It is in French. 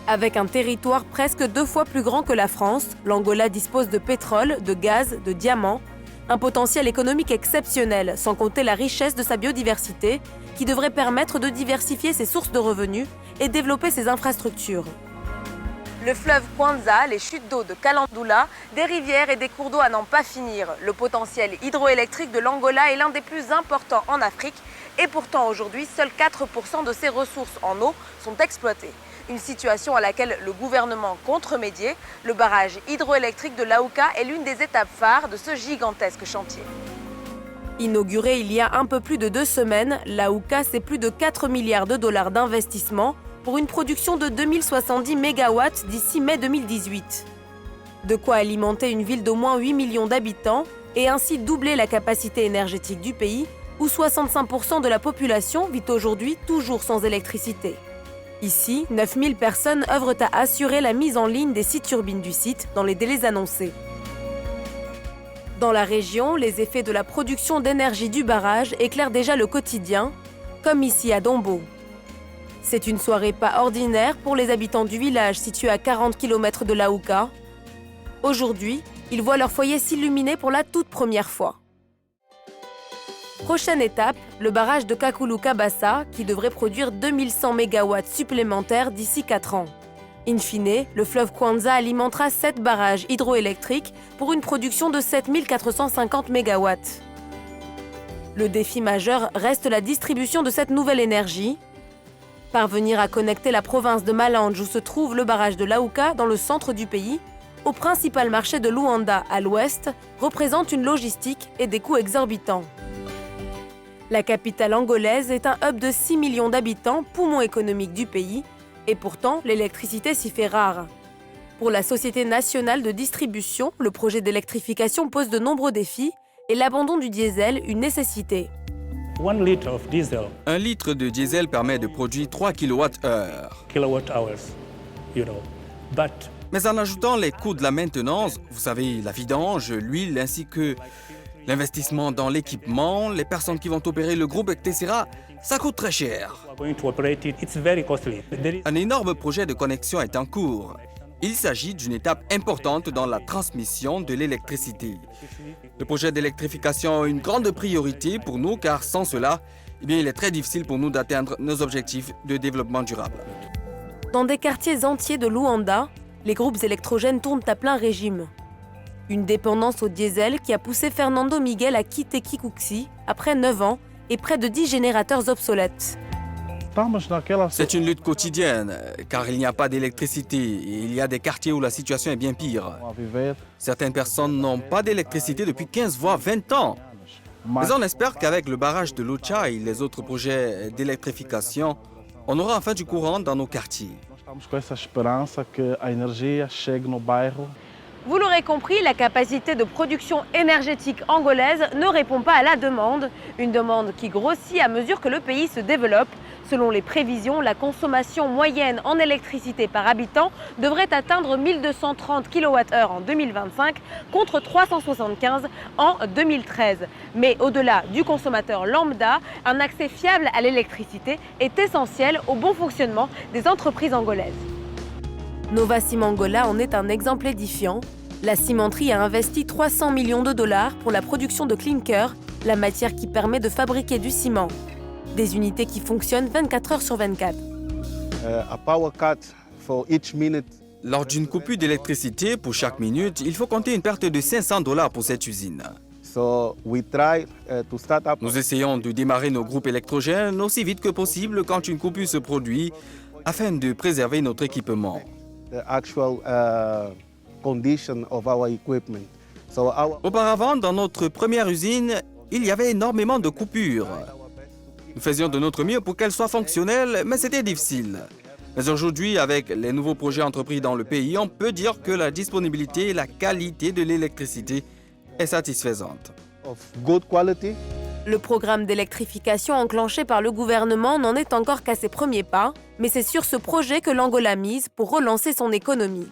Avec un territoire presque 2 fois plus grand que la France, l'Angola dispose de pétrole, de gaz, de diamants, un potentiel économique exceptionnel, sans compter la richesse de sa biodiversité, qui devrait permettre de diversifier ses sources de revenus et développer ses infrastructures. Le fleuve Kwanza, les chutes d'eau de Kalandula, des rivières et des cours d'eau à n'en pas finir. Le potentiel hydroélectrique de l'Angola est l'un des plus importants en Afrique et pourtant aujourd'hui, seuls 4% de ses ressources en eau sont exploitées. Une situation à laquelle le gouvernement compte remédier. Le barrage hydroélectrique de Laouka est l'une des étapes phares de ce gigantesque chantier. Inauguré il y a un peu plus de 2 semaines, Laouka, c'est plus de 4 milliards de dollars d'investissement pour une production de 2070 MW d'ici mai 2018. De quoi alimenter une ville d'au moins 8 millions d'habitants et ainsi doubler la capacité énergétique du pays, où 65% de la population vit aujourd'hui toujours sans électricité. Ici, 9000 personnes œuvrent à assurer la mise en ligne des 6 turbines du site dans les délais annoncés. Dans la région, les effets de la production d'énergie du barrage éclairent déjà le quotidien, comme ici à Dombo. C'est une soirée pas ordinaire pour les habitants du village situé à 40 km de Laouka. Aujourd'hui, ils voient leur foyer s'illuminer pour la toute première fois. Prochaine étape, le barrage de Kakulu-Kabasa qui devrait produire 2100 MW supplémentaires d'ici 4 ans. In fine, le fleuve Kwanza alimentera 7 barrages hydroélectriques pour une production de 7450 MW. Le défi majeur reste la distribution de cette nouvelle énergie. Parvenir à connecter la province de Malange où se trouve le barrage de Laouka dans le centre du pays au principal marché de Luanda à l'ouest représente une logistique et des coûts exorbitants. La capitale angolaise est un hub de 6 millions d'habitants, poumon économique du pays, et pourtant l'électricité s'y fait rare. Pour la Société nationale de distribution, le projet d'électrification pose de nombreux défis et l'abandon du diesel une nécessité. 1 litre of diesel, 1 litre de diesel permet de produire 3 kWh. But Mais en ajoutant les coûts de la maintenance, vous savez, la vidange, l'huile, ainsi que l'investissement dans l'équipement, les personnes qui vont opérer le groupe, etc., ça coûte très cher. we are going to operate it, it's very costly. There is Un énorme projet de connexion est en cours. Il s'agit d'une étape importante dans la transmission de l'électricité. Le projet d'électrification a une grande priorité pour nous car sans cela, il est très difficile pour nous d'atteindre nos objectifs de développement durable. Dans des quartiers entiers de Luanda, les groupes électrogènes tournent à plein régime. Une dépendance au diesel qui a poussé Fernando Miguel à quitter Kikuxi après 9 ans et près de 10 générateurs obsolètes. C'est une lutte quotidienne car il n'y a pas d'électricité et il y a des quartiers où la situation est bien pire. Certaines personnes n'ont pas d'électricité depuis 15 voire 20 ans. Mais on espère qu'avec le barrage de Lucha et les autres projets d'électrification, on aura enfin du courant dans nos quartiers. Estamos com essa esperança que a energia chegue no bairro. Vous l'aurez compris, la capacité de production énergétique angolaise ne répond pas à la demande. Une demande qui grossit à mesure que le pays se développe. Selon les prévisions, la consommation moyenne en électricité par habitant devrait atteindre 1230 kWh en 2025 contre 375 en 2013. Mais au-delà du consommateur lambda, un accès fiable à l'électricité est essentiel au bon fonctionnement des entreprises angolaises. Nova Ciment Angola en est un exemple édifiant. La cimenterie a investi 300 millions de dollars pour la production de clinker, la matière qui permet de fabriquer du ciment. Des unités qui fonctionnent 24 heures sur 24. A power cut for each minute. Lors d'une coupure d'électricité, pour chaque minute, il faut compter une perte de $500 pour cette usine. So we try to start up. Nous essayons de démarrer nos groupes électrogènes aussi vite que possible quand une coupure se produit, afin de préserver notre équipement. The actual condition of our equipment. So Auparavant, dans notre première usine, il y avait énormément de coupures. Nous faisions de notre mieux pour qu'elles soient fonctionnelles, mais c'était difficile. Mais aujourd'hui, avec les nouveaux projets entrepris dans le pays, on peut dire que la disponibilité et la qualité de l'électricité est satisfaisante. of good quality. Le programme d'électrification enclenché par le gouvernement n'en est encore qu'à ses premiers pas, mais c'est sur ce projet que l'Angola mise pour relancer son économie.